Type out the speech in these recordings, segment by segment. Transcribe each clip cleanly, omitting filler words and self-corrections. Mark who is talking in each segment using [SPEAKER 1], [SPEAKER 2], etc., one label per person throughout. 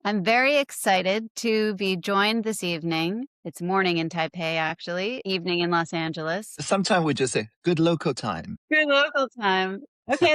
[SPEAKER 1] I'm very excited to be joined this evening. It's morning in Taipei, actually, evening in Los Angeles.
[SPEAKER 2] Sometimes we just say good local time.
[SPEAKER 1] Good local time. Okay,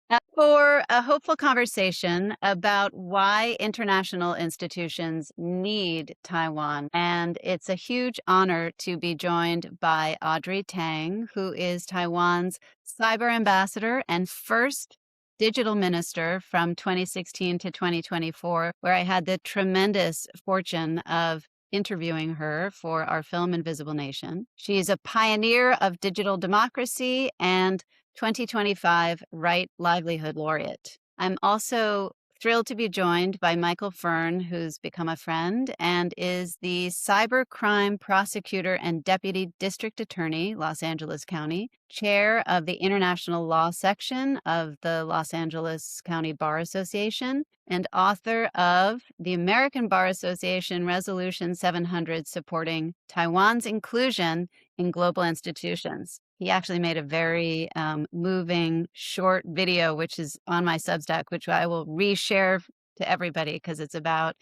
[SPEAKER 1] that's for a hopeful conversation about why international institutions need Taiwan. And it's a huge honor to be joined by Audrey Tang, who is Taiwan's cyber ambassador and first digital minister from 2016 to 2024, where I had the tremendous fortune of interviewing her for our film Invisible Nation. She's a pioneer of digital democracy and 2025 Right Livelihood Laureate. I'm also thrilled to be joined by Michael Fern, who's become a friend and is the cybercrime prosecutor and deputy district attorney, Los Angeles County, chair of the international law section of the Los Angeles County Bar Association, and author of the American Bar Association Resolution 700 supporting Taiwan's inclusion in global institutions. He actually made a very moving short video, which is on my Substack, which I will reshare to everybody because it's about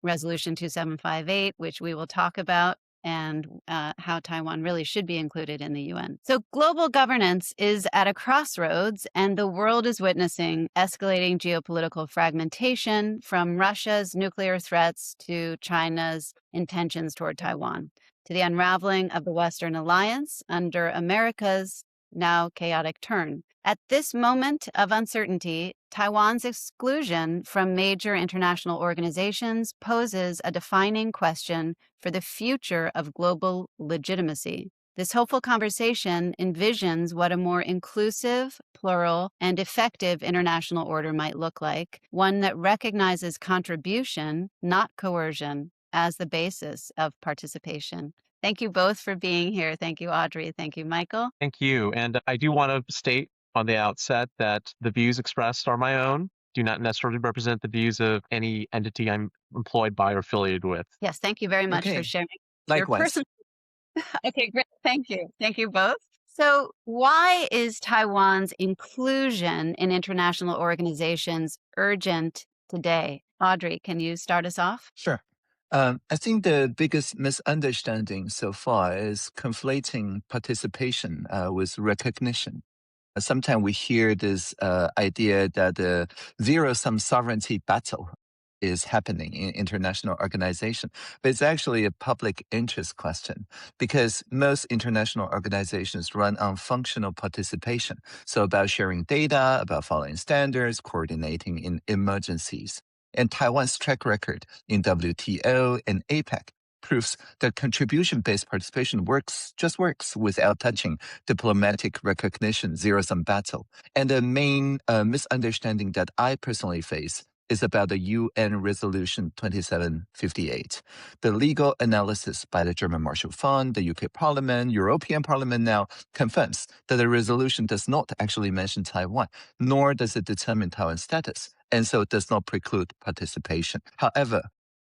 [SPEAKER 1] Resolution 2758, which we will talk about, and how Taiwan really should be included in the UN. So global governance is at a crossroads, and the world is witnessing escalating geopolitical fragmentation from Russia's nuclear threats to China's intentions toward Taiwan, to the unraveling of the Western alliance under America's now chaotic turn. At this moment of uncertainty, Taiwan's exclusion from major international organizations poses a defining question for the future of global legitimacy. This hopeful conversation envisions what a more inclusive, plural, and effective international order might look like, one that recognizes contribution, not coercion, as the basis of participation. Thank you both for being here. Thank you, Audrey. Thank you, Michael.
[SPEAKER 3] Thank you. And I do want to state on the outset that the views expressed are my own, do not necessarily represent the views of any entity I'm employed by or affiliated with.
[SPEAKER 1] Yes, thank you very much for
[SPEAKER 2] Okay,
[SPEAKER 1] sharing your
[SPEAKER 2] likewise.
[SPEAKER 1] personal. Okay, great. Thank you. Thank you both. So, why is Taiwan's inclusion in international organizations urgent today? Audrey, can you start us off?
[SPEAKER 2] Sure. I think the biggest misunderstanding so far is conflating participation with recognition. Sometimes we hear this idea that a zero-sum sovereignty battle is happening in international organization, but it's actually a public interest question because most international organizations run on functional participation. So about sharing data, about following standards, coordinating in emergencies. And Taiwan's track record in WTO and APEC proves that contribution-based participation just works without touching diplomatic recognition, zero-sum battle. And the main misunderstanding that I personally face is about the UN Resolution 2758. The legal analysis by the German Marshall Fund, the UK Parliament, European Parliament now confirms that the resolution does not actually mention Taiwan, nor does it determine Taiwan's status, and so it does not preclude participation. However,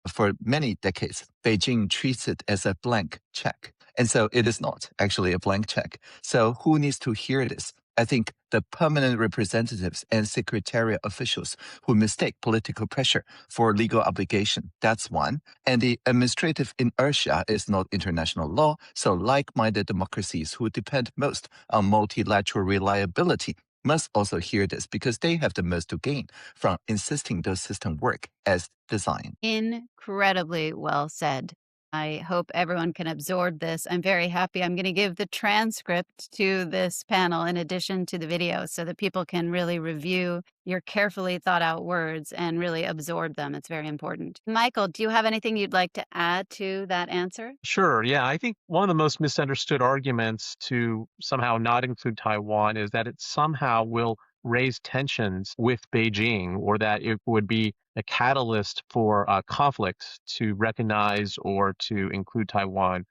[SPEAKER 2] for many decades, Beijing treats it as a blank check. And so it is not actually a blank check. So who needs to hear this? I think the permanent representatives and secretariat officials who mistake political pressure for legal obligation. That's one. And the administrative inertia is not international law. So like-minded democracies who depend most on multilateral reliability must also hear this because they have the most to gain from insisting those systems work as designed.
[SPEAKER 1] Incredibly well said. I hope everyone can absorb this. I'm very happy. I'm going to give the transcript to this panel in addition to the video so that people can really review your carefully thought out words and really absorb them. It's very important. Michael, do you have anything you'd like to add to that answer?
[SPEAKER 3] Sure. Yeah. I think one of the most misunderstood arguments to somehow not include Taiwan is that it somehow will raise tensions with Beijing, or that it would be a catalyst for conflict to recognize or to include Taiwan.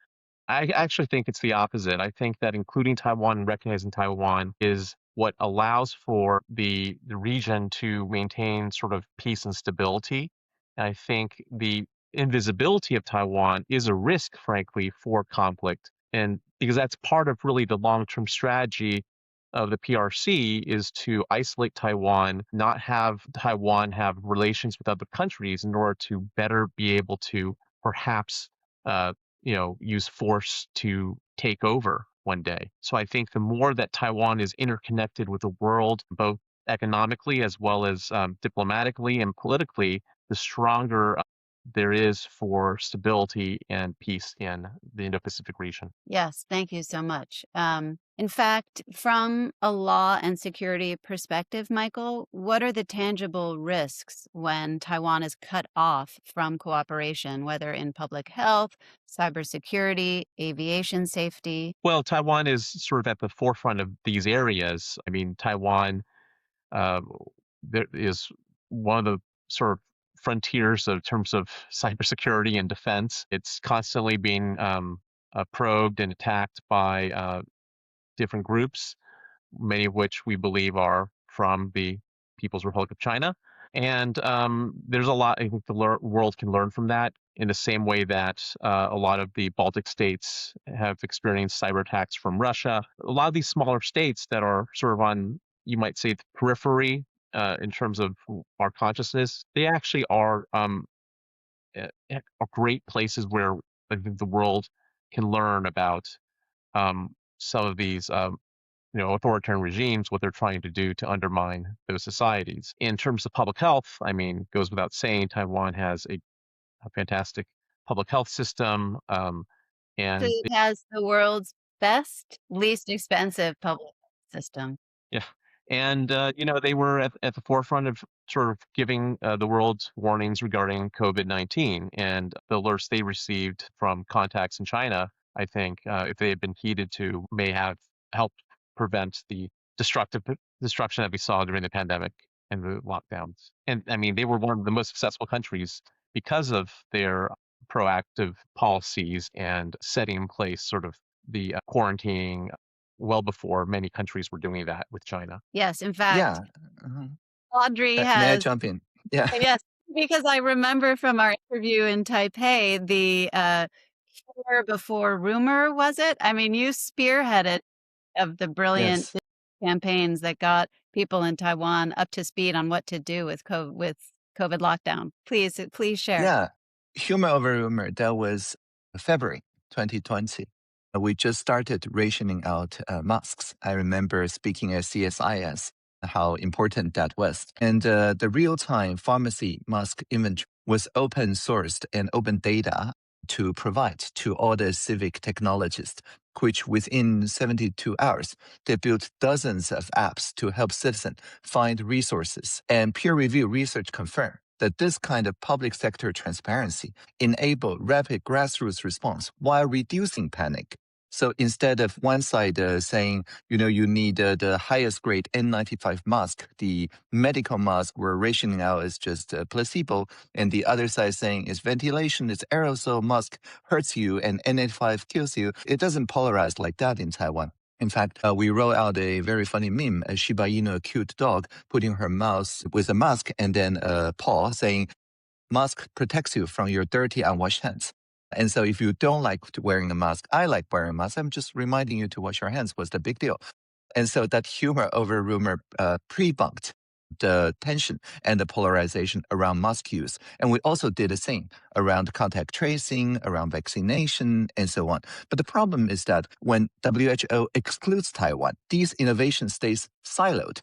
[SPEAKER 3] I actually think it's the opposite. I think that including Taiwan and recognizing Taiwan is what allows for the region to maintain sort of peace and stability. And I think the invisibility of Taiwan is a risk, frankly, for conflict. And because that's part of really the long-term strategy of the PRC is to isolate Taiwan, not have Taiwan have relations with other countries in order to better be able to perhaps, uh, use force to take over one day. So I think the more that Taiwan is interconnected with the world, both economically as well as diplomatically and politically, the stronger there is for stability and peace in the Indo-Pacific region.
[SPEAKER 1] Yes, thank you so much. In fact, from a law and security perspective, Michael, what are the tangible risks when Taiwan is cut off from cooperation, whether in public health, cybersecurity, aviation safety?
[SPEAKER 3] Well, Taiwan is sort of at the forefront of these areas. I mean, Taiwan uh, there is one of the sort of frontiers in terms of cybersecurity and defense. It's constantly being probed and attacked by different groups, many of which we believe are from the People's Republic of China. And there's a lot I think the world can learn from that in the same way that a lot of the Baltic states have experienced cyber attacks from Russia. A lot of these smaller states that are sort of on, you might say, the periphery in terms of our consciousness, they actually are great places where I think the world can learn about some of these authoritarian regimes, what they're trying to do to undermine those societies. In terms of public health, I mean, goes without saying, Taiwan has a fantastic public health system, and
[SPEAKER 1] It has the world's best, least expensive public system.
[SPEAKER 3] yeah, and they were at the forefront of sort of giving the world warnings regarding COVID-19 and the alerts they received from contacts in China. I think if they had been heeded to, may have helped prevent the destruction that we saw during the pandemic and the lockdowns. And I mean, they were one of the most successful countries because of their proactive policies and setting in place sort of the quarantining well before many countries were doing that with China.
[SPEAKER 1] Yes, in fact,
[SPEAKER 2] Yeah. Mhm.
[SPEAKER 1] Audrey
[SPEAKER 2] May I
[SPEAKER 1] has
[SPEAKER 2] jump in? Yeah.
[SPEAKER 1] yes, because I remember from our interview in Taipei, the, "Humor before rumor," was it? I mean, you spearheaded of the brilliant
[SPEAKER 2] Yes.
[SPEAKER 1] campaigns that got people in Taiwan up to speed on what to do with COVID lockdown. Please share.
[SPEAKER 2] Yeah. Humor over rumor. That was February 2020. We just started rationing out masks. I remember speaking at CSIS how important that was. And the real time pharmacy mask inventory was open sourced and open data to provide to all the civic technologists, which within 72 hours, they built dozens of apps to help citizens find resources. And peer review research confirmed that this kind of public sector transparency enable rapid grassroots response while reducing panic. So instead of one side saying, you need the highest grade N95 mask, the medical mask we're rationing out is just a placebo, and the other side saying it's ventilation, it's aerosol mask hurts you, and N95 kills you. It doesn't polarize like that in Taiwan. In fact, we roll out a very funny meme, a Shiba Inu, a cute dog, putting her mouth with a mask and then a paw saying, mask protects you from your dirty, unwashed hands. And so if you don't like wearing a mask, I like wearing a mask. I'm just reminding you to wash your hands. What's the big deal? And so that humor over rumor pre-bunked the tension and the polarization around mask use. And we also did the same around contact tracing, around vaccination, and so on. But the problem is that when WHO excludes Taiwan, these innovations stays siloed.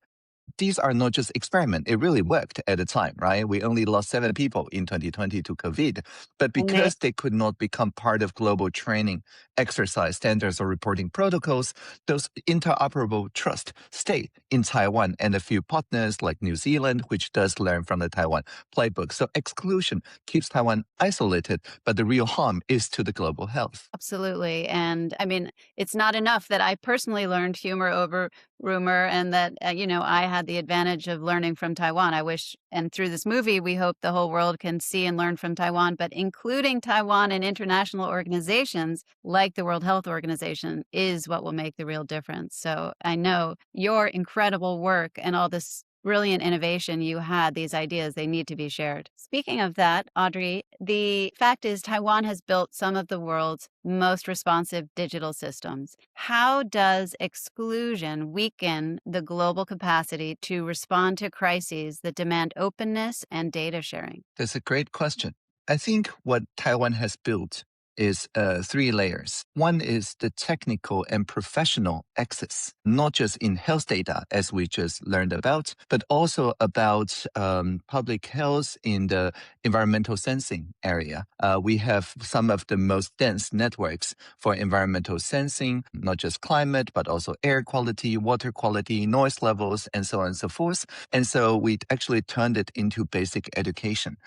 [SPEAKER 2] These are not just experiment. It really worked at the time, right? We only lost 7 people in 2020 to COVID. But
[SPEAKER 1] And they
[SPEAKER 2] because they could not become part of global training, exercise standards, or reporting protocols, those interoperable trust stay in Taiwan and a few partners like New Zealand, which does learn from the Taiwan playbook. So exclusion keeps Taiwan isolated, but the real harm is to the global health.
[SPEAKER 1] absolutely, and I mean, it's not enough that I personally learned humor over rumor and that, I had the advantage of learning from Taiwan. I wish and through this movie, we hope the whole world can see and learn from Taiwan, but including Taiwan in international organizations like the World Health Organization is what will make the real difference. So I know your incredible work and all this brilliant innovation you had, these ideas, they need to be shared. Speaking of that, Audrey, the fact is Taiwan has built some of the world's most responsive digital systems. How does exclusion weaken the global capacity to respond to crises that demand openness and data sharing?
[SPEAKER 2] That's a great question. I think what Taiwan has built is three layers. One is the technical and professional access, not just in health data, as we just learned about, but also about public health in the environmental sensing area. We have some of the most dense networks for environmental sensing, not just climate, but also air quality, water quality, noise levels, and so on and so forth. And so we actually turned it into basic education.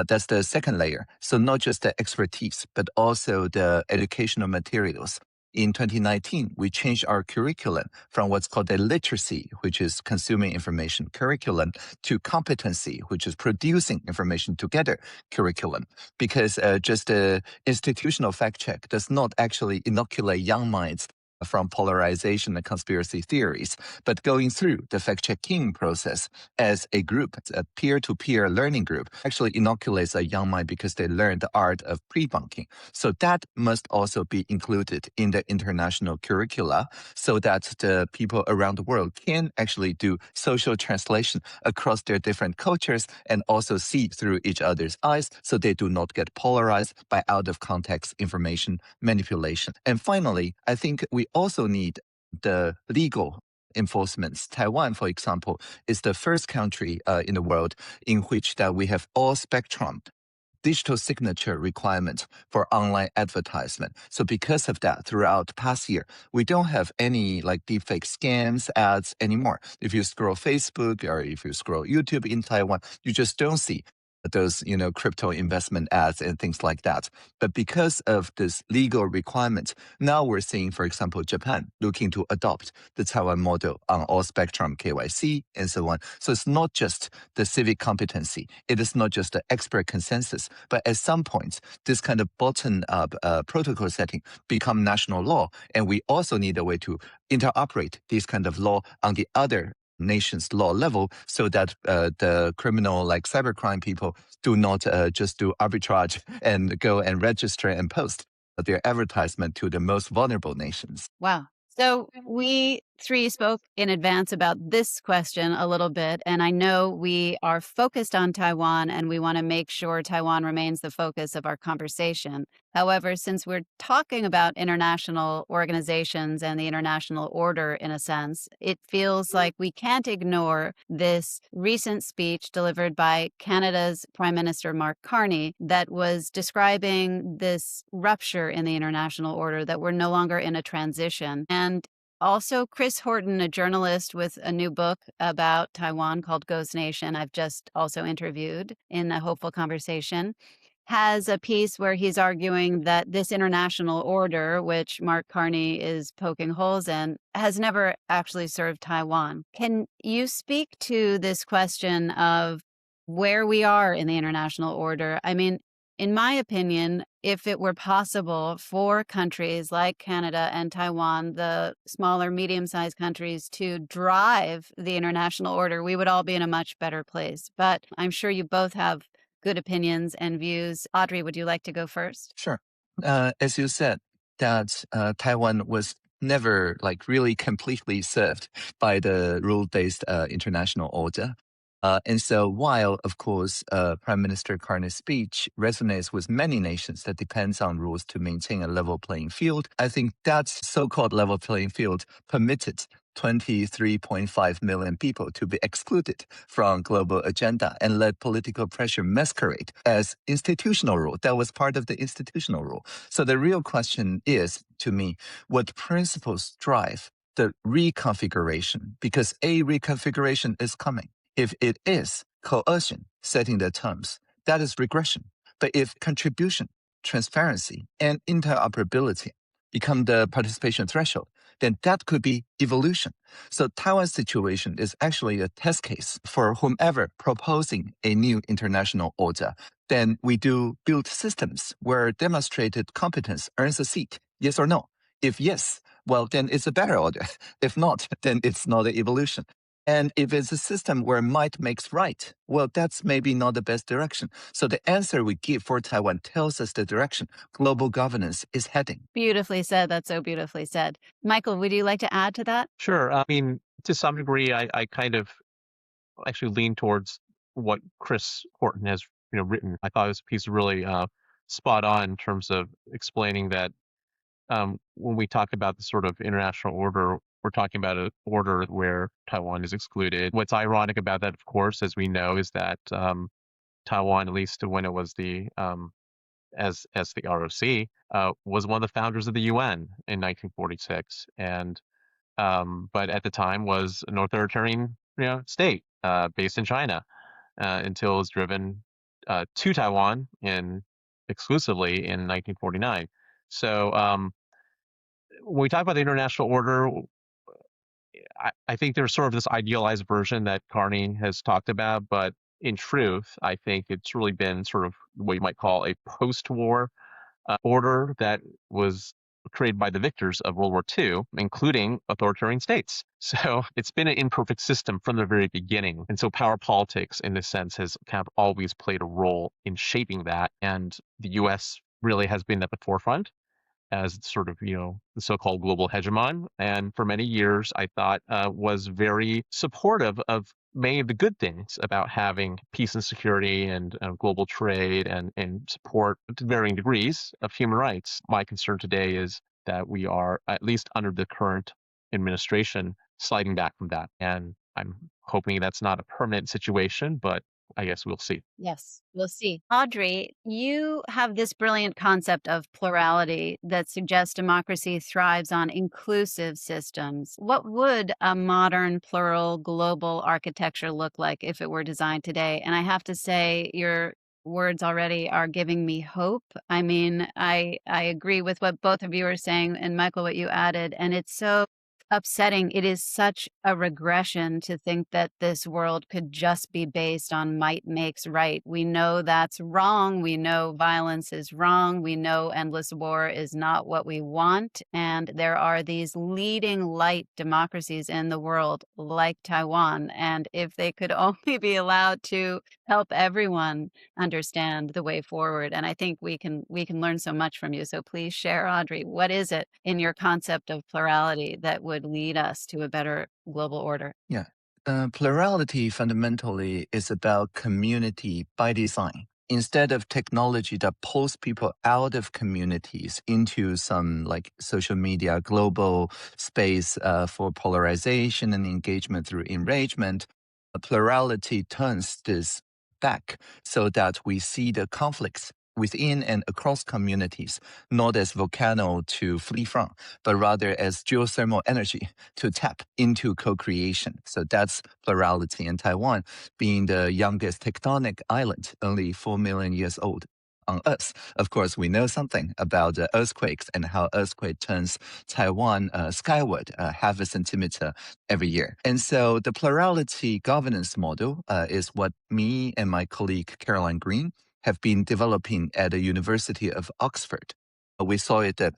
[SPEAKER 2] That's the second layer. So not just the expertise, but also the educational materials. In 2019, we changed our curriculum from what's called the literacy, which is consuming information curriculum, to competency, which is producing information together curriculum. Because just the institutional fact check does not actually inoculate young minds from polarization and conspiracy theories, but going through the fact-checking process as a group, a peer-to-peer learning group, actually inoculates a young mind because they learn the art of pre-bunking. So that must also be included in the international curricula so that the people around the world can actually do social translation across their different cultures and also see through each other's eyes so they do not get polarized by out-of-context information manipulation. And finally, I think we also need the legal enforcements. Taiwan, for example, is the first country in the world in which that we have all spectrum digital signature requirement for online advertisement. So because of that, throughout the past year, we don't have any like deepfake scams ads anymore. If you scroll Facebook or if you scroll YouTube in Taiwan, you just don't see those, crypto investment ads and things like that. But because of this legal requirement, now we're seeing, for example, Japan looking to adopt the Taiwan model on all spectrum KYC and so on. So it's not just the civic competency. It is not just the expert consensus, but at some point, this kind of bottom-up protocol setting become national law. And we also need a way to interoperate this kind of law on the other nation's law level so that the criminal like cybercrime people do not just do arbitrage and go and register and post their advertisement to the most vulnerable nations.
[SPEAKER 1] Wow. So we three spoke in advance about this question a little bit, and I know we are focused on Taiwan and we want to make sure Taiwan remains the focus of our conversation. However, since we're talking about international organizations and the international order in a sense, it feels like we can't ignore this recent speech delivered by Canada's Prime Minister Mark Carney that was describing this rupture in the international order, that we're no longer in a transition. And also, Chris Horton, a journalist with a new book about Taiwan called Ghost Nation, I've just also interviewed in a hopeful conversation, has a piece where he's arguing that this international order, which Mark Carney is poking holes in, has never actually served Taiwan. Can you speak to this question of where we are in the international order? I mean, in my opinion, if it were possible for countries like Canada and Taiwan, the smaller, medium-sized countries, to drive the international order, we would all be in a much better place. But I'm sure you both have good opinions and views. Audrey, would you like to go first?
[SPEAKER 2] Sure. As you said, that Taiwan was never like really completely served by the rule-based international order. And so while, of course, Prime Minister Carney's speech resonates with many nations that depends on rules to maintain a level playing field, I think that so-called level playing field permitted 23.5 million people to be excluded from global agenda and let political pressure masquerade as institutional rule. That was part of the institutional rule. So the real question is, to me, what principles drive the reconfiguration? Because a reconfiguration is coming. If it is coercion setting the terms, that is regression. But if contribution, transparency, and interoperability become the participation threshold, then that could be evolution. So Taiwan's situation is actually a test case for whomever proposing a new international order. Then we do build systems where demonstrated competence earns a seat, yes or no. If yes, well, then it's a better order. If not, then it's not an evolution. And if it's a system where might makes right, well, that's maybe not the best direction. So the answer we give for Taiwan tells us the direction global governance is heading.
[SPEAKER 1] Beautifully said. That's so beautifully said. Michael, would you like to add to that?
[SPEAKER 3] Sure. I mean, to some degree, I kind of actually lean towards what Chris Horton has written. I thought this piece really spot on in terms of explaining that when we talk about the sort of international order, we're talking about an order where Taiwan is excluded. What's ironic about that, of course, as we know, is that Taiwan, at least when it was the as the ROC, was one of the founders of the UN in 1946, and but at the time was an authoritarian state based in China until it was driven to Taiwan in exclusively in 1949. So when we talk about the international order, I think there's sort of this idealized version that Carney has talked about, but in truth, I think it's really been sort of what you might call a post-war order that was created by the victors of World War II, including authoritarian states. So it's been an imperfect system from the very beginning. And so power politics, in this sense, has kind of always played a role in shaping that. And the US really has been at the forefront as sort of, the so-called global hegemon. And for many years, I thought was very supportive of many of the good things about having peace and security and global trade and support to varying degrees of human rights. My concern today is that we are, at least under the current administration, sliding back from that. And I'm hoping that's not a permanent situation, but I guess we'll see.
[SPEAKER 1] Yes, we'll see. Audrey, you have this brilliant concept of plurality that suggests democracy thrives on inclusive systems. What would a modern plural global architecture look like if it were designed today? And I have to say, your words already are giving me hope. I mean, I agree with what both of you are saying, and Michael, what you added, and it's so upsetting. It is such a regression to think that this world could just be based on might makes right. We know that's wrong. We know violence is wrong. We know endless war is not what we want. And there are these leading light democracies in the world like Taiwan. And if they could only be allowed to help everyone understand the way forward. And I think we can learn so much from you. So please share, Audrey, what is it in your concept of plurality that would lead us to a better global order?
[SPEAKER 2] Yeah. Plurality fundamentally is about community by design. Instead of technology that pulls people out of communities into some like social media, global space for polarization and engagement through enragement, plurality turns this back so that we see the conflicts within and across communities, not as volcano to flee from, but rather as geothermal energy to tap into co-creation. So that's plurality. And Taiwan, being the youngest tectonic island, only 4 million years old on Earth. Of course, we know something about earthquakes and how earthquake turns Taiwan skyward half a centimeter every year. And so the plurality governance model is what me and my colleague Caroline Green have been developing at the University of Oxford. We saw it that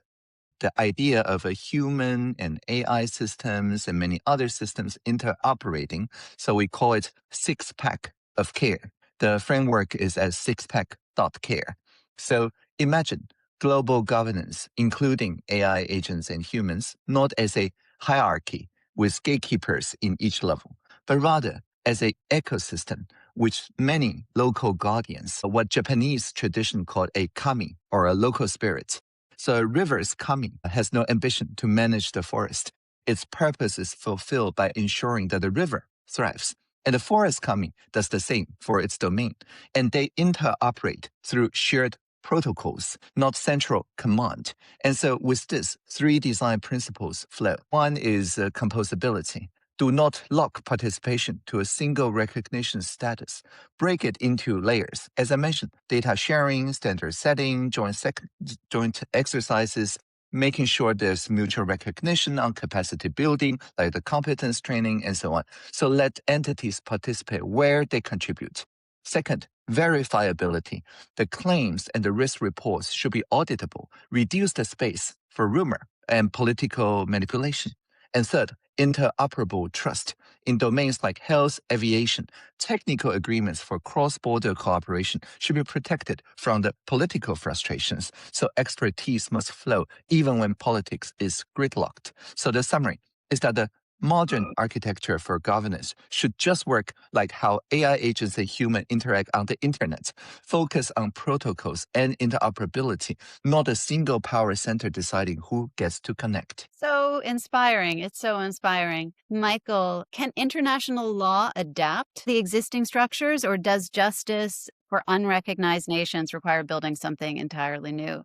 [SPEAKER 2] the idea of a human and AI systems and many other systems interoperating. So we call it six-pack of care. The framework is as sixpack.care. So imagine global governance, including AI agents and humans, not as a hierarchy with gatekeepers in each level, but rather as an ecosystem with many local guardians, what Japanese tradition called a kami or a local spirit. So a river's kami has no ambition to manage the forest. Its purpose is fulfilled by ensuring that the river thrives. And the forest kami does the same for its domain. And they interoperate through shared protocols, not central command. And so with this, three design principles flow. One is composability. Do not lock participation to a single recognition status. Break it into layers. As I mentioned, data sharing, standard setting, joint exercises, making sure there's mutual recognition on capacity building, like the competence training and so on. So let entities participate where they contribute. Second, verifiability. The claims and the risk reports should be auditable. Reduce the space for rumor and political manipulation. And third, interoperable trust. In domains like health, aviation, technical agreements for cross-border cooperation should be protected from the political frustrations, so expertise must flow even when politics is gridlocked. So the summary is that the modern architecture for governance should just work like how AI agents and humans interact on the internet, focus on protocols and interoperability, not a single power center deciding who gets to connect.
[SPEAKER 1] So inspiring. It's so inspiring. Michael, can international law adapt the existing structures, or does justice for unrecognized nations require building something entirely new?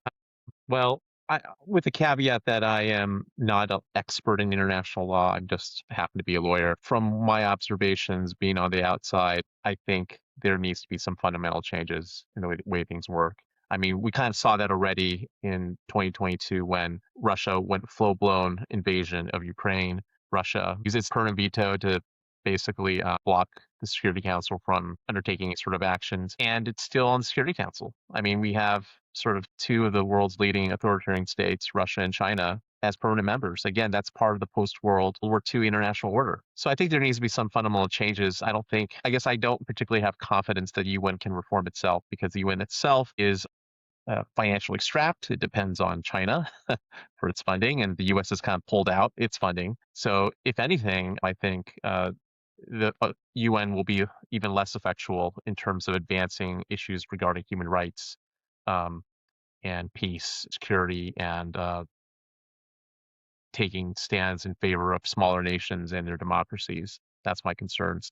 [SPEAKER 3] Well, with the caveat that I am not an expert in international law, I just happen to be a lawyer. From my observations being on the outside, I think there needs to be some fundamental changes in the way things work. I mean, we kind of saw that already in 2022 when Russia went full-blown invasion of Ukraine. Russia used its current veto to basically block the Security Council from undertaking sort of actions, and it's still on the Security Council. I mean, we have sort of two of the world's leading authoritarian states, Russia and China, as permanent members. Again, that's part of the post-World War II international order. So I think there needs to be some fundamental changes. I guess I don't particularly have confidence that the UN can reform itself because the UN itself is financially strapped. It depends on China for its funding, and the US has kind of pulled out its funding. So if anything, I think the UN will be even less effectual in terms of advancing issues regarding human rights um, and peace, security, and taking stands in favor of smaller nations and their democracies. That's my concerns.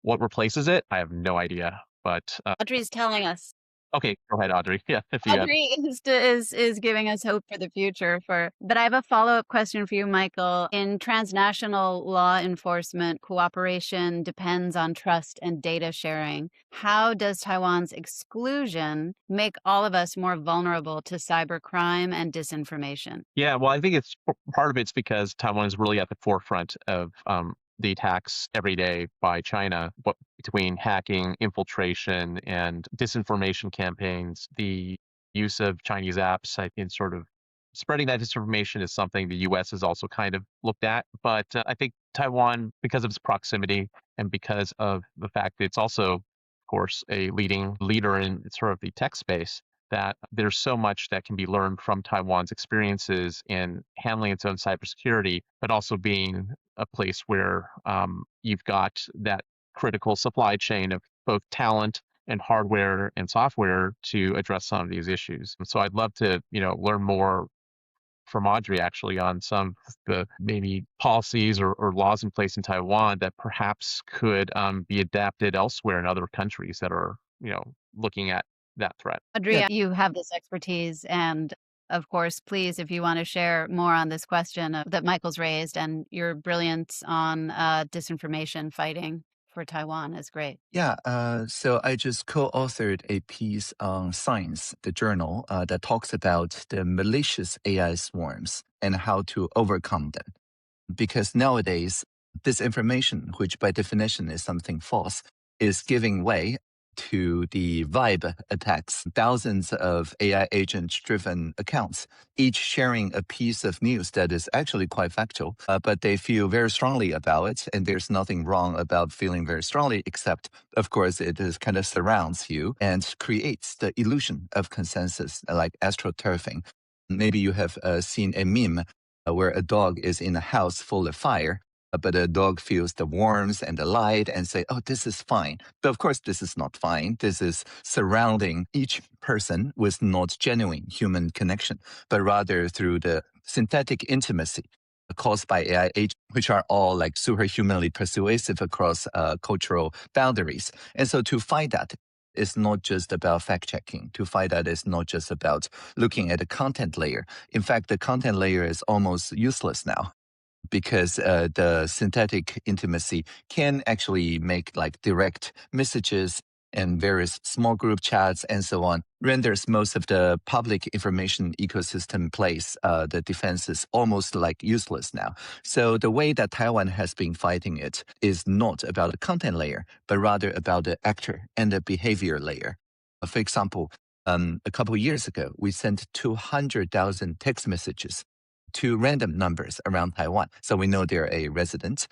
[SPEAKER 3] What replaces it? I have no idea. But
[SPEAKER 1] Audrey's telling us.
[SPEAKER 3] okay, go ahead, Audrey. Yeah, if you have.
[SPEAKER 1] Audrey is giving us hope for the future. But I have a follow-up question for you, Michael. In transnational law enforcement, cooperation depends on trust and data sharing. How does Taiwan's exclusion make all of us more vulnerable to cybercrime and disinformation?
[SPEAKER 3] Yeah, well, I think it's part of it's because Taiwan is really at the forefront of the attacks every day by China, but between hacking, infiltration, and disinformation campaigns, the use of Chinese apps, I think, sort of spreading that disinformation is something the U.S. has also kind of looked at. But I think Taiwan, because of its proximity and because of the fact that it's also, of course, a leading leader in sort of the tech space, that there's so much that can be learned from Taiwan's experiences in handling its own cybersecurity, but also being a place where you've got that critical supply chain of both talent and hardware and software to address some of these issues. And so I'd love to, learn more from Audrey actually on some of the maybe policies or laws in place in Taiwan that perhaps could be adapted elsewhere in other countries that are, looking at that threat.
[SPEAKER 1] Audrey,
[SPEAKER 2] Yeah,
[SPEAKER 1] you have this expertise. And of course, please, if you want to share more on this question that Michael's raised and your brilliance on disinformation fighting for Taiwan is great.
[SPEAKER 2] Yeah, so I just co-authored a piece on Science, the journal, that talks about the malicious AI swarms and how to overcome them. Because nowadays, disinformation, which by definition is something false, is giving way to the vibe attacks. Thousands of AI agent-driven accounts, each sharing a piece of news that is actually quite factual, but they feel very strongly about it, and there's nothing wrong about feeling very strongly, except, of course, it is kind of surrounds you and creates the illusion of consensus, like astroturfing. Maybe you have seen a meme where a dog is in a house full of fire, but the dog feels the warmth and the light and say, oh, this is fine. But of course, this is not fine. This is surrounding each person with not genuine human connection, but rather through the synthetic intimacy caused by AI agents, which are all like superhumanly persuasive across cultural boundaries. And so to fight that, is not just about fact checking. To fight that is not just about looking at the content layer. In fact, the content layer is almost useless now because the synthetic intimacy can actually make like direct messages and various small group chats and so on, renders most of the public information ecosystem place, the defenses almost like useless now. So the way that Taiwan has been fighting it is not about the content layer, but rather about the actor and the behavior layer. For example, a couple of years ago, we sent 200,000 text messages to random numbers around Taiwan. So we know they're a resident.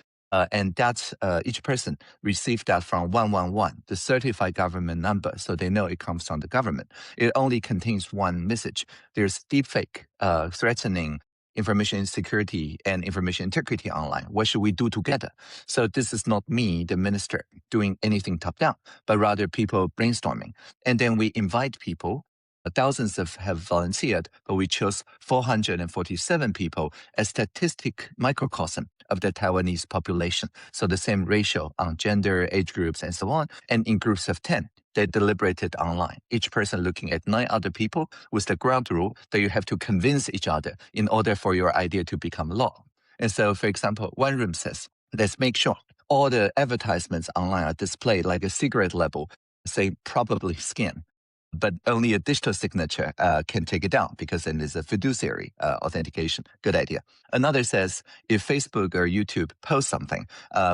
[SPEAKER 2] And that each person received that from 111, the certified government number, so they know it comes from the government. It only contains one message. There's deepfake threatening information insecurity and information integrity online. What should we do together? So this is not me, the minister, doing anything top down, but rather people brainstorming. And then we invite people. Thousands have volunteered, but we chose 447 people as statistic microcosm of the Taiwanese population. So the same ratio on gender, age groups, and so on. And in groups of 10, they deliberated online, each person looking at 9 other people with the ground rule that you have to convince each other in order for your idea to become law. And so, for example, one room says, let's make sure all the advertisements online are displayed like a cigarette label, say probably scam. But only a digital signature can take it down because then there's a fiduciary authentication. Good idea. Another says if Facebook or YouTube post something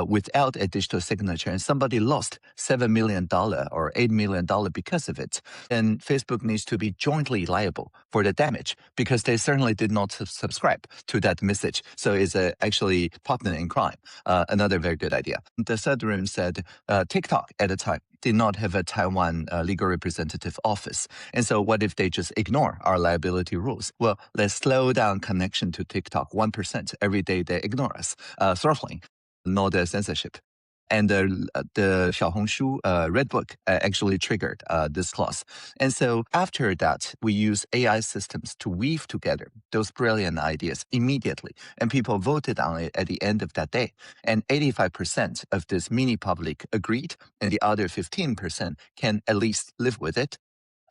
[SPEAKER 2] without a digital signature and somebody lost $7 million or $8 million because of it, then Facebook needs to be jointly liable for the damage because they certainly did not subscribe to that message. So it's actually partner in crime. Another very good idea. The third room said TikTok at the time did not have a Taiwan legal representative office. And so what if they just ignore our liability rules? Well, let's slow down connection to TikTok 1% every day they ignore us, throttling, not the censorship. And the Xiaohongshu Red Book actually triggered this clause. And so after that, we use AI systems to weave together those brilliant ideas immediately. And people voted on it at the end of that day. And 85% of this mini public agreed, and the other 15% can at least live with it.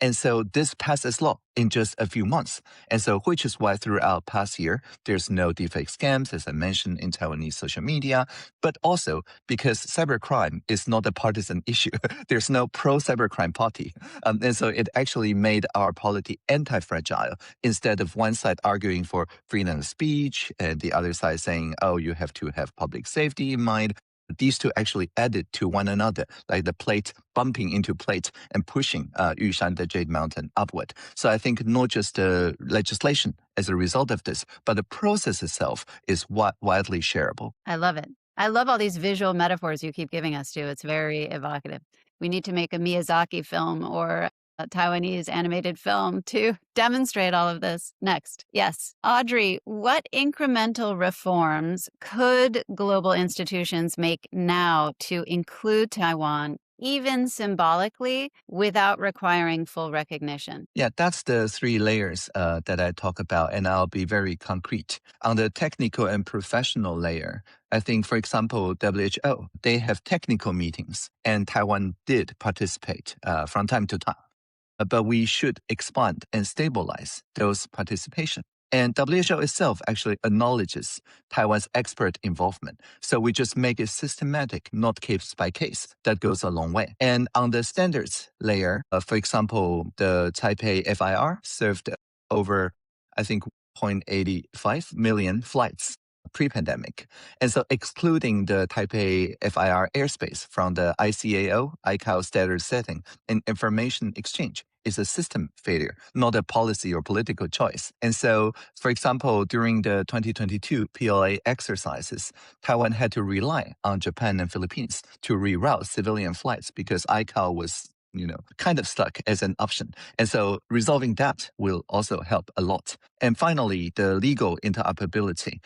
[SPEAKER 2] And so this passes law in just a few months. And so, which is why throughout past year, there's no deepfake scams, as I mentioned, in Taiwanese social media, but also because cybercrime is not a partisan issue. There's no pro-cybercrime party. And so it actually made our polity anti-fragile instead of one side arguing for freedom of speech and the other side saying, oh, you have to have public safety in mind. These two actually added to one another, like the plate bumping into plate and pushing Yushan, the Jade Mountain, upward. So I think not just the legislation as a result of this, but the process itself is widely shareable.
[SPEAKER 1] I love it. I love all these visual metaphors you keep giving us, too. It's very evocative. We need to make a Miyazaki film or a Taiwanese animated film to demonstrate all of this next. Yes. Audrey, what incremental reforms could global institutions make now to include Taiwan, even symbolically, without requiring full recognition?
[SPEAKER 2] Yeah, that's the 3 layers that I talk about, and I'll be very concrete. On the technical and professional layer, I think, for example, WHO, they have technical meetings, and Taiwan did participate from time to time. But we should expand and stabilize those participation. And WHO itself actually acknowledges Taiwan's expert involvement. So we just make it systematic, not case by case. That goes a long way. And on the standards layer, for example, the Taipei FIR served over, I think, 0.85 million flights pre-pandemic. And so excluding the Taipei FIR airspace from the ICAO status setting and information exchange is a system failure, not a policy or political choice. And so, for example, during the 2022 PLA exercises, Taiwan had to rely on Japan and Philippines to reroute civilian flights because ICAO was kind of stuck as an option. And so resolving that will also help a lot. And finally, the legal interoperability.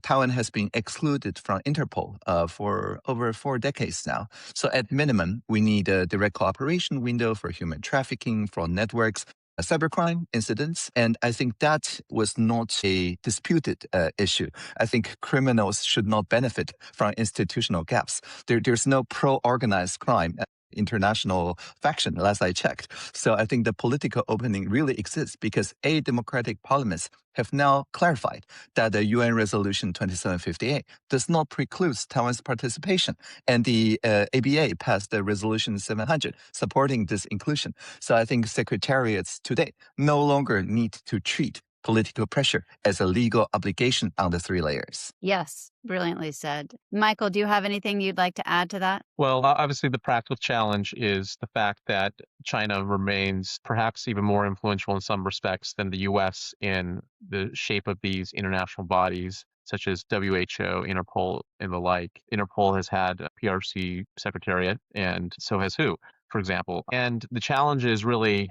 [SPEAKER 2] Taiwan has been excluded from Interpol for over 4 decades now. So at minimum, we need a direct cooperation window for human trafficking, fraud networks, cybercrime incidents. And I think that was not a disputed issue. I think criminals should not benefit from institutional gaps. There's no pro-organized crime international faction, last I checked. So I think the political opening really exists because democratic parliaments have now clarified that the UN Resolution 2758 does not preclude Taiwan's participation. And the ABA passed the Resolution 700 supporting this inclusion. So I think secretariats today no longer need to treat political pressure as a legal obligation on the 3 layers.
[SPEAKER 1] Yes, brilliantly said. Michael, do you have anything you'd like to add to that?
[SPEAKER 3] Well, obviously, the practical challenge is the fact that China remains perhaps even more influential in some respects than the US in the shape of these international bodies. such as WHO, Interpol, and the like. Interpol has had a PRC secretariat, and so has WHO, for example. And the challenge is really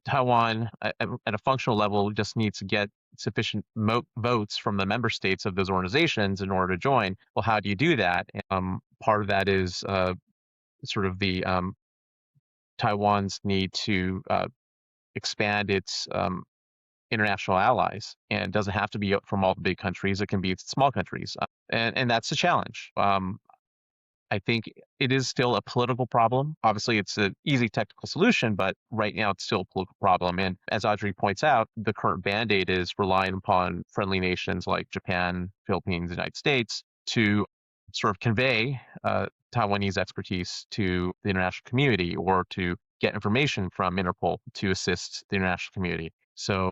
[SPEAKER 3] Taiwan, at a functional level, just needs to get sufficient votes from the member states of those organizations in order to join. Well, how do you do that? Part of that is sort of the Taiwan's need to expand its international allies, and it doesn't have to be from all the big countries. It can be small countries, and that's the challenge. I think it is still a political problem. Obviously, it's an easy technical solution, but right now it's still a political problem. And as Audrey points out, the current band-aid is relying upon friendly nations like Japan, Philippines, United States to sort of convey Taiwanese expertise to the international community, or to get information from Interpol to assist the international community. So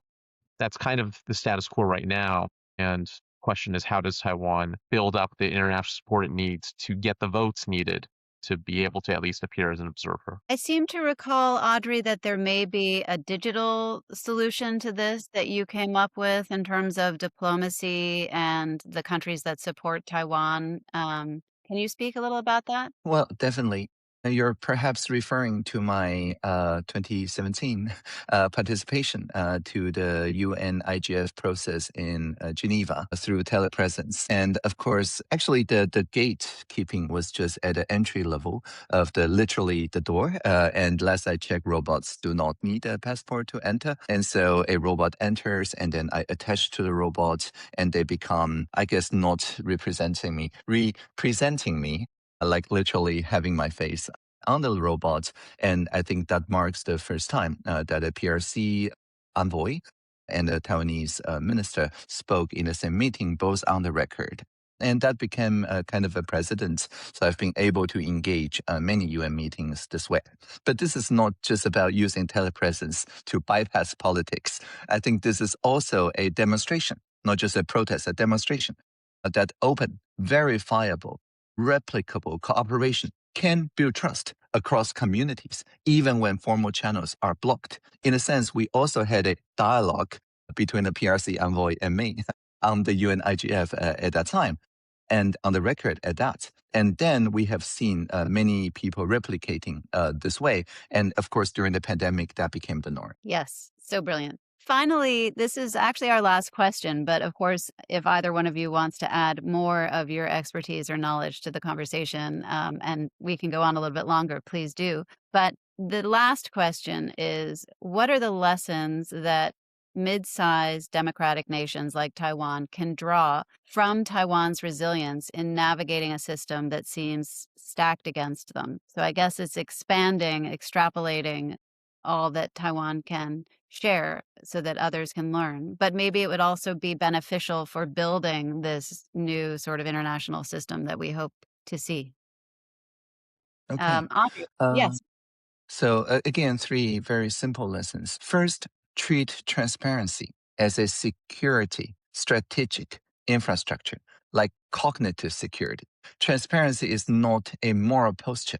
[SPEAKER 3] that's kind of the status quo right now. And question is, how does Taiwan build up the international support it needs to get the votes needed to be able to at least appear as an observer?
[SPEAKER 1] I seem to recall, Audrey, that there may be a digital solution to this that you came up with in terms of diplomacy and the countries that support Taiwan. Can you speak a little about that?
[SPEAKER 2] Well, definitely. You're perhaps referring to my 2017 participation to the UN IGF process in Geneva through telepresence. And of course, actually, the gatekeeping was just at the entry level of literally the door. And last I checked, robots do not need a passport to enter. And so a robot enters, and then I attach to the robot, and they become, I guess, not representing me, like literally having my face on the robot. And I think that marks the first time that a PRC envoy and a Taiwanese minister spoke in the same meeting, both on the record. And that became kind of a precedent. So I've been able to engage many UN meetings this way. But this is not just about using telepresence to bypass politics. I think this is also a demonstration, not just a protest, a demonstration that open, verifiable, replicable cooperation can build trust across communities, even when formal channels are blocked. In a sense, we also had a dialogue between the PRC envoy and me on the UN IGF at that time, and on the record at that. And then we have seen many people replicating this way. And of course, during the pandemic, that became the norm.
[SPEAKER 1] Yes, so brilliant. Finally, this is actually our last question, but of course, if either one of you wants to add more of your expertise or knowledge to the conversation, and we can go on a little bit longer, please do. But the last question is, what are the lessons that mid-sized democratic nations like Taiwan can draw from Taiwan's resilience in navigating a system that seems stacked against them? So I guess it's expanding, extrapolating all that Taiwan can share so that others can learn. But maybe it would also be beneficial for building this new sort of international system that we hope to see.
[SPEAKER 2] Okay.
[SPEAKER 1] Audrey,
[SPEAKER 2] Uh,
[SPEAKER 1] yes.
[SPEAKER 2] So again, three very simple lessons. First, treat transparency as a security strategic infrastructure, like cognitive security. Transparency is not a moral posture.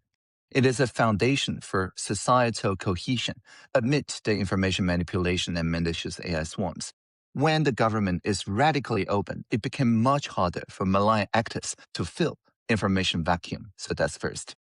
[SPEAKER 2] It is a foundation for societal cohesion amid the information manipulation and malicious AI swarms. When the government is radically open, it became much harder for malign actors to fill information vacuum. So that's first.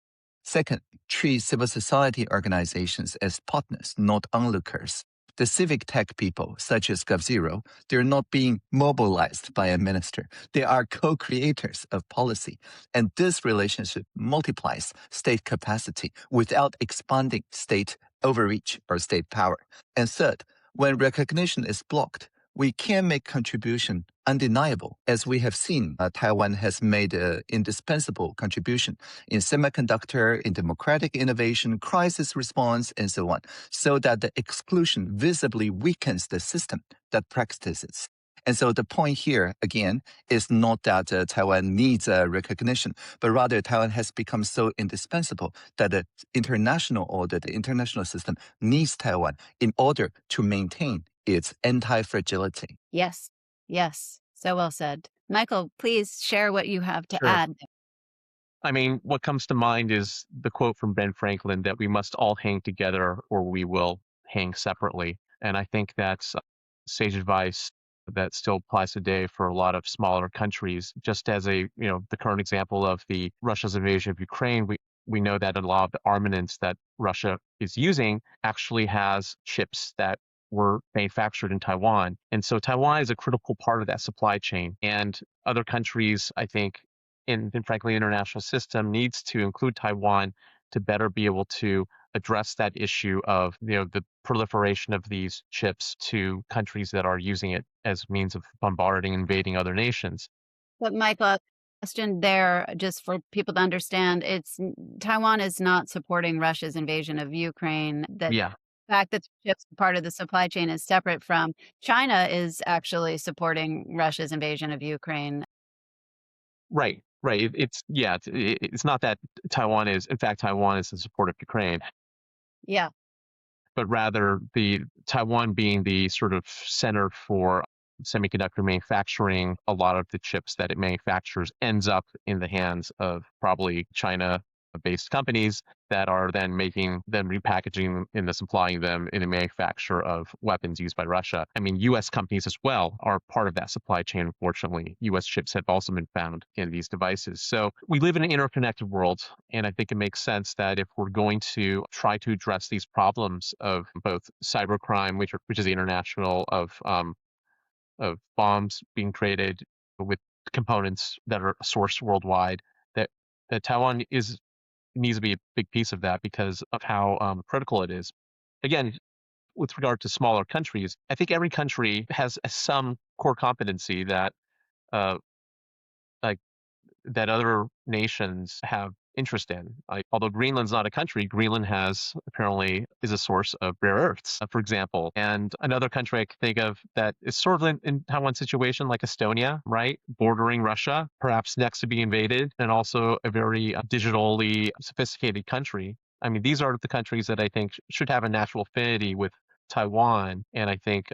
[SPEAKER 2] Second, treat civil society organizations as partners, not onlookers. The civic tech people, such as GovZero, they're not being mobilized by a minister. They are co-creators of policy. And this relationship multiplies state capacity without expanding state overreach or state power. And third, when recognition is blocked, we can make contribution undeniable. As we have seen, Taiwan has made an indispensable contribution in semiconductor, in democratic innovation, crisis response, and so on, so that the exclusion visibly weakens the system that practices. And so the point here, again, is not that Taiwan needs recognition, but rather Taiwan has become so indispensable that the international order, the international system needs Taiwan in order to maintain its anti-fragility.
[SPEAKER 1] Yes. Yes. So well said. Michael, please share what you have to
[SPEAKER 3] Sure.
[SPEAKER 1] add.
[SPEAKER 3] I mean, what comes to mind is the quote from Ben Franklin that we must all hang together or we will hang separately. And I think that's sage advice that still applies today for a lot of smaller countries. Just as the current example of the Russia's invasion of Ukraine, we know that a lot of the armaments that Russia is using actually has chips that were manufactured in Taiwan. And so Taiwan is a critical part of that supply chain. And other countries, I think, in frankly, the international system needs to include Taiwan to better be able to address that issue of the proliferation of these chips to countries that are using it as means of bombarding and invading other nations.
[SPEAKER 1] But Michael, question there, just for people to understand, Taiwan is not supporting Russia's invasion of Ukraine. That
[SPEAKER 3] Yeah,
[SPEAKER 1] fact that the chips part of the supply chain is separate from China is actually supporting Russia's invasion of Ukraine.
[SPEAKER 3] right, right. It's not that Taiwan is, in fact, Taiwan is in support of Ukraine,
[SPEAKER 1] Yeah.
[SPEAKER 3] but rather the Taiwan being the sort of center for semiconductor manufacturing. A lot of the chips that it manufactures ends up in the hands of probably China based companies that are then repackaging them and then supplying them in the manufacture of weapons used by Russia. I mean, US companies as well are part of that supply chain, unfortunately. US chips have also been found in these devices. So we live in an interconnected world, and I think it makes sense that if we're going to try to address these problems of both cybercrime, which is the international of bombs being created with components that are sourced worldwide, that Taiwan needs to be a big piece of that because of how critical it is. Again, with regard to smaller countries, I think every country has some core competency that uh, like that other nations have interest in. Although Greenland's not a country, Greenland is a source of rare earths, for example. And another country I can think of that is sort of in Taiwan's situation, like Estonia, right, bordering Russia, perhaps next to be invaded, and also a very digitally sophisticated country. I mean, these are the countries that I think should have a natural affinity with Taiwan, and I think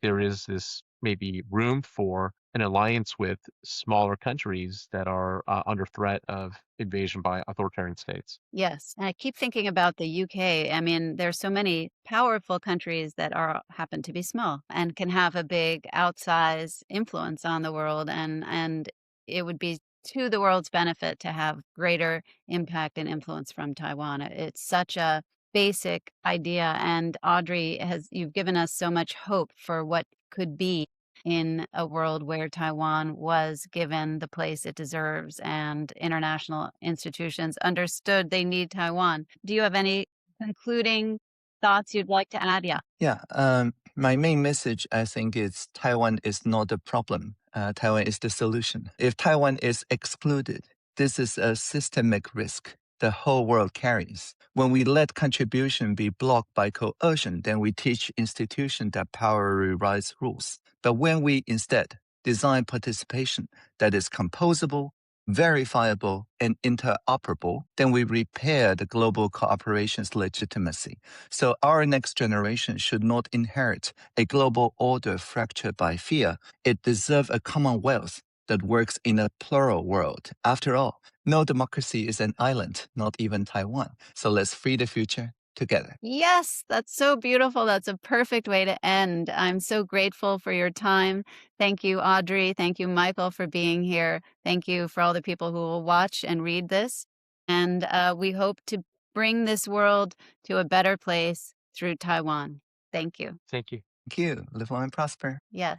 [SPEAKER 3] there is this maybe room for an alliance with smaller countries that are under threat of invasion by authoritarian states.
[SPEAKER 1] Yes, and I keep thinking about the UK. I mean, there's so many powerful countries that happen to be small and can have a big outsized influence on the world, and it would be to the world's benefit to have greater impact and influence from Taiwan. It's such a basic idea, and Audrey, has you've given us so much hope for what could be in a world where Taiwan was given the place it deserves and international institutions understood they need Taiwan. Do you have any concluding thoughts you'd like to add? Yeah.
[SPEAKER 2] Yeah, my main message, I think, is Taiwan is not the problem. Taiwan is the solution. If Taiwan is excluded, this is a systemic risk the whole world carries. When we let contribution be blocked by coercion, then we teach institutions that power rewrites rules. But when we instead design participation that is composable, verifiable, and interoperable, then we repair the global cooperation's legitimacy. So our next generation should not inherit a global order fractured by fear. It deserves a commonwealth that works in a plural world. After all, no democracy is an island, not even Taiwan. So let's free the future together.
[SPEAKER 1] Yes, that's so beautiful. That's a perfect way to end. I'm so grateful for your time. Thank you, Audrey. Thank you, Michael, for being here. Thank you for all the people who will watch and read this. And we hope to bring this world to a better place through Taiwan. Thank you.
[SPEAKER 3] Thank you.
[SPEAKER 2] Thank you. Live long and prosper.
[SPEAKER 1] Yes.